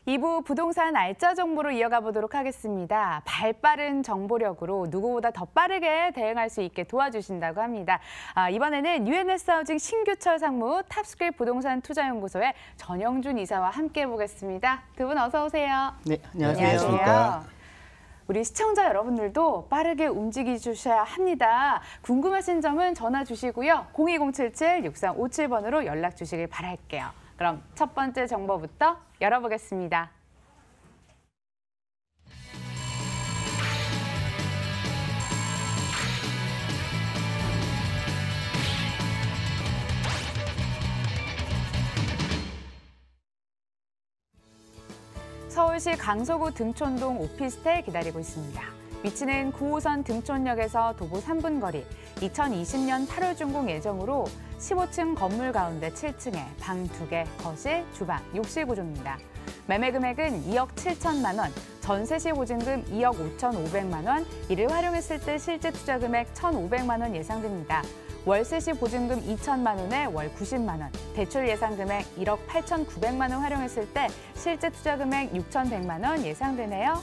2부 부동산 알짜 정보로 이어가 보도록 하겠습니다. 발빠른 정보력으로 누구보다 더 빠르게 대응할 수 있게 도와주신다고 합니다. 이번에는 UNS 하우징 신규철 상무 탑스킬 부동산 투자연구소의 전영준 이사와 함께 해보겠습니다. 두 분 어서 오세요. 네, 안녕하세요. 안녕하십니까. 우리 시청자 여러분들도 빠르게 움직여 주셔야 합니다. 궁금하신 점은 전화 주시고요. 02077-6357번으로 연락 주시길 바랄게요. 그럼 첫 번째 정보부터 열어보겠습니다. 서울시 강서구 등촌동 오피스텔 기다리고 있습니다. 위치는 9호선 등촌역에서 도보 3분 거리, 2020년 8월 준공 예정으로 15층 건물 가운데 7층에 방 2개, 거실, 주방, 욕실 구조입니다. 매매 금액은 2억 7천만 원, 전세 시 보증금 2억 5,500만 원, 이를 활용했을 때 실제 투자 금액 1,500만 원 예상됩니다. 월세 시 보증금 2천만 원에 월 90만 원, 대출 예상 금액 1억 8,900만 원 활용했을 때 실제 투자 금액 6,100만 원 예상되네요.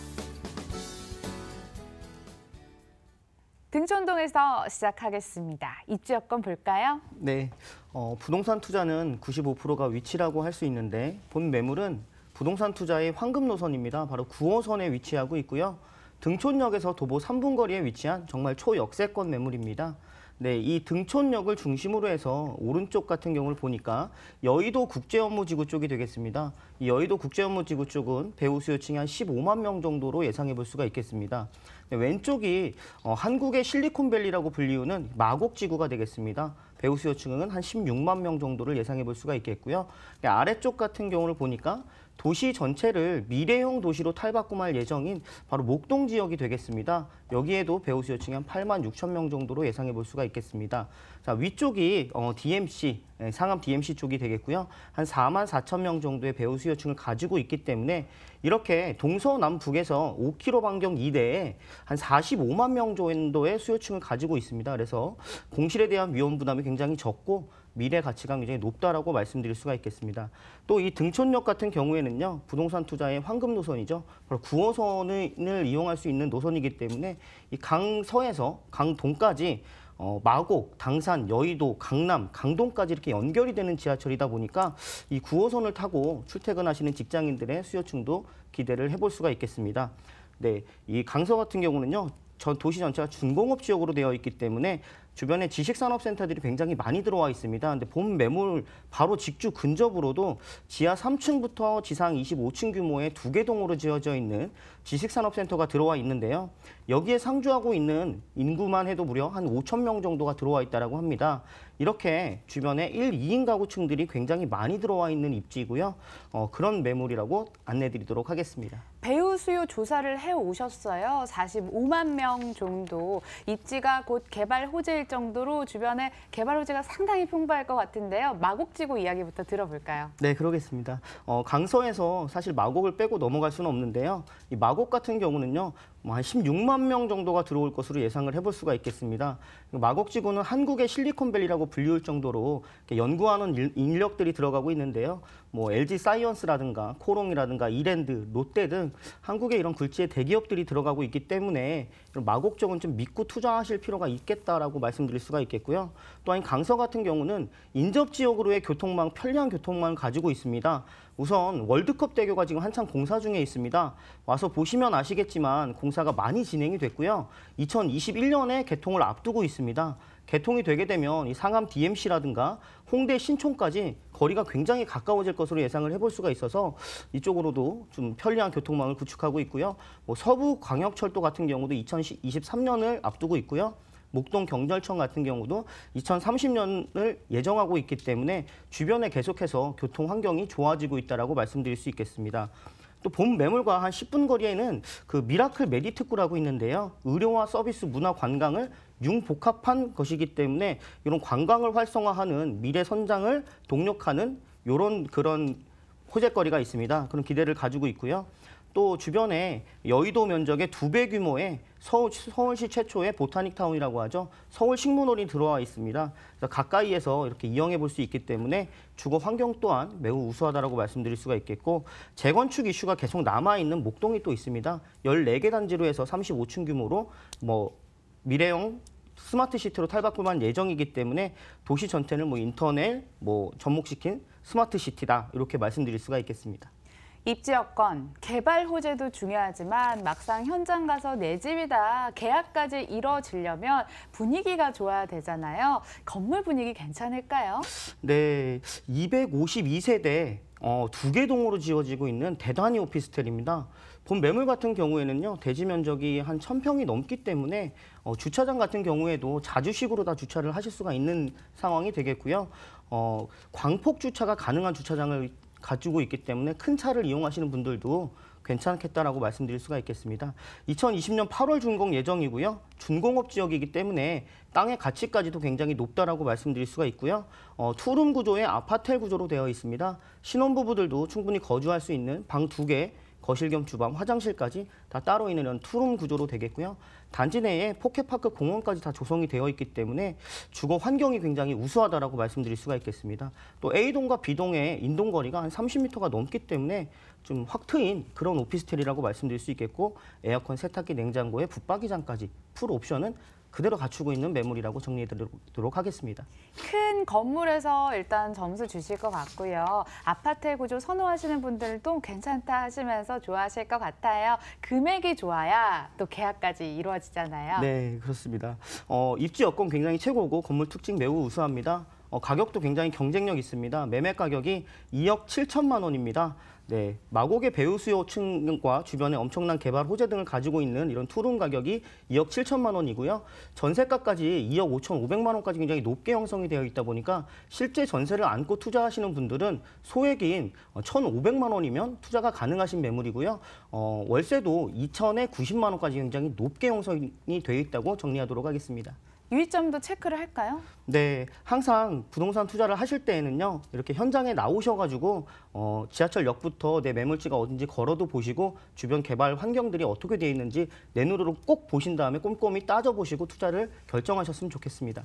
등촌동에서 시작하겠습니다. 입주 여건 볼까요? 네, 부동산 투자는 95%가 위치라고 할 수 있는데 본 매물은 부동산 투자의 황금 노선입니다. 바로 9호선에 위치하고 있고요. 등촌역에서 도보 3분 거리에 위치한 정말 초역세권 매물입니다. 네, 이 등촌역을 중심으로 해서 오른쪽 같은 경우를 보니까 여의도 국제업무지구 쪽이 되겠습니다. 이 여의도 국제업무지구 쪽은 배우 수요층이 한 15만 명 정도로 예상해 볼 수가 있겠습니다. 네, 왼쪽이 한국의 실리콘밸리라고 불리우는 마곡지구가 되겠습니다. 배우 수요층은 한 16만 명 정도를 예상해 볼 수가 있겠고요. 네, 아래쪽 같은 경우를 보니까 도시 전체를 미래형 도시로 탈바꿈할 예정인 바로 목동 지역이 되겠습니다. 여기에도 배우 수요층이 한 8만 6천 명 정도로 예상해 볼 수가 있겠습니다. 자, 위쪽이 DMC, 상암 DMC 쪽이 되겠고요. 한 4만 4천 명 정도의 배우 수요층을 가지고 있기 때문에 이렇게 동서남북에서 5km 반경 이내에 한 45만 명 정도의 수요층을 가지고 있습니다. 그래서 공실에 대한 위험 부담이 굉장히 적고 미래 가치가 굉장히 높다라고 말씀드릴 수가 있겠습니다. 또 이 등촌역 같은 경우에는요, 부동산 투자의 황금 노선이죠. 바로 9호선을 이용할 수 있는 노선이기 때문에 이 강서에서 강동까지 마곡, 당산, 여의도, 강남, 강동까지 이렇게 연결이 되는 지하철이다 보니까 이 9호선을 타고 출퇴근하시는 직장인들의 수요층도 기대를 해볼 수가 있겠습니다. 네, 이 강서 같은 경우는요, 전 도시 전체가 준공업 지역으로 되어 있기 때문에 주변에 지식산업센터들이 굉장히 많이 들어와 있습니다. 근데 본 매물 바로 직주 근접으로도 지하 3층부터 지상 25층 규모의 2개 동으로 지어져 있는 지식산업센터가 들어와 있는데요. 여기에 상주하고 있는 인구만 해도 무려 한 5천 명 정도가 들어와 있다고 합니다. 이렇게 주변에 1, 2인 가구층들이 굉장히 많이 들어와 있는 입지고요. 그런 매물이라고 안내드리도록 하겠습니다. 배우 수요 조사를 해오셨어요. 45만 명 정도. 입지가 곧 개발 호재일 정도로 주변에 개발 호재가 상당히 풍부할 것 같은데요. 마곡지구 이야기부터 들어볼까요? 네, 그러겠습니다. 강서에서 사실 마곡을 빼고 넘어갈 수는 없는데요. 이 마곡 같은 경우는요, 한 16만 명 정도가 들어올 것으로 예상을 해볼 수가 있겠습니다. 마곡지구는 한국의 실리콘밸리라고 불리울 정도로 연구하는 인력들이 들어가고 있는데요. 뭐 LG 사이언스라든가 코롱이라든가 이랜드, 롯데 등 한국의 이런 굴지의 대기업들이 들어가고 있기 때문에 마곡 쪽은 좀 믿고 투자하실 필요가 있겠다라고 말씀드릴 수가 있겠고요. 또한 강서 같은 경우는 인접 지역으로의 교통망, 편리한 교통망을 가지고 있습니다. 우선 월드컵 대교가 지금 한창 공사 중에 있습니다. 와서 보시면 아시겠지만 공사가 많이 진행이 됐고요. 2021년에 개통을 앞두고 있습니다. 개통이 되게 되면 이 상암 DMC라든가 홍대 신촌까지 거리가 굉장히 가까워질 것으로 예상을 해볼 수가 있어서 이쪽으로도 좀 편리한 교통망을 구축하고 있고요. 뭐 서부광역철도 같은 경우도 2023년을 앞두고 있고요. 목동 경찰청 같은 경우도 2030년을 예정하고 있기 때문에 주변에 계속해서 교통 환경이 좋아지고 있다라고 말씀드릴 수 있겠습니다. 또 본 매물과 한 10분 거리에는 그 미라클 메디특구라고 있는데요. 의료와 서비스, 문화, 관광을 융복합한 것이기 때문에 이런 관광을 활성화하는 미래 선장을 동력하는 이런 그런 호재거리가 있습니다. 그런 기대를 가지고 있고요. 또 주변에 여의도 면적의 2배 규모의 서울시 최초의 보타닉타운이라고 하죠. 서울식물원이 들어와 있습니다. 그래서 가까이에서 이렇게 이용해 볼 수 있기 때문에 주거 환경 또한 매우 우수하다라고 말씀드릴 수가 있겠고, 재건축 이슈가 계속 남아있는 목동이 또 있습니다. 14개 단지로 해서 35층 규모로 미래형 스마트 시티로 탈바꿈할 예정이기 때문에 도시 전체를 인터넷 접목시킨 스마트 시티다, 이렇게 말씀드릴 수가 있겠습니다. 입지 여건, 개발 호재도 중요하지만 막상 현장 가서 내 집이다, 계약까지 이뤄지려면 분위기가 좋아야 되잖아요. 건물 분위기 괜찮을까요? 네, 252세대 2개 동으로 지어지고 있는 대단위 오피스텔입니다. 본 매물 같은 경우에는요, 대지 면적이 한 1,000평이 넘기 때문에 주차장 같은 경우에도 자주식으로 다 주차를 하실 수가 있는 상황이 되겠고요. 광폭 주차가 가능한 주차장을 가지고 있기 때문에 큰 차를 이용하시는 분들도 괜찮겠다라고 말씀드릴 수가 있겠습니다. 2020년 8월 준공 예정이고요. 준공업 지역이기 때문에 땅의 가치까지도 굉장히 높다라고 말씀드릴 수가 있고요. 투룸 구조의 아파텔 구조로 되어 있습니다. 신혼부부들도 충분히 거주할 수 있는 방 2개, 거실 겸 주방, 화장실까지 다 따로 있는 이런 투룸 구조로 되겠고요. 단지 내에 포켓파크 공원까지 다 조성이 되어 있기 때문에 주거 환경이 굉장히 우수하다라고 말씀드릴 수가 있겠습니다. 또 A동과 B동의 인동거리가 한 30m가 넘기 때문에 좀 확 트인 그런 오피스텔이라고 말씀드릴 수 있겠고, 에어컨, 세탁기, 냉장고에 붙박이장까지 풀 옵션은 그대로 갖추고 있는 매물이라고 정리해드리도록 하겠습니다. 큰 건물에서 일단 점수 주실 것 같고요. 아파트 구조 선호하시는 분들도 괜찮다 하시면서 좋아하실 것 같아요. 금액이 좋아야 또 계약까지 이루어지잖아요. 네, 그렇습니다. 입지 여건 굉장히 최고고 건물 특징 매우 우수합니다. 가격도 굉장히 경쟁력 있습니다. 매매 가격이 2억 7천만 원입니다. 네, 마곡의 배우 수요층과 주변에 엄청난 개발 호재 등을 가지고 있는 이런 투룸 가격이 2억 7천만 원이고요. 전세가까지 2억 5,500만 원까지 굉장히 높게 형성이 되어 있다 보니까 실제 전세를 안고 투자하시는 분들은 소액인 1,500만 원이면 투자가 가능하신 매물이고요. 월세도 2천에 90만 원까지 굉장히 높게 형성이 되어 있다고 정리하도록 하겠습니다. 유의점도 체크를 할까요? 네, 항상 부동산 투자를 하실 때에는요, 이렇게 현장에 나오셔가지고 지하철역부터 내 매물지가 어딘지 걸어도 보시고 주변 개발 환경들이 어떻게 되어 있는지 내 눈으로 꼭 보신 다음에 꼼꼼히 따져보시고 투자를 결정하셨으면 좋겠습니다.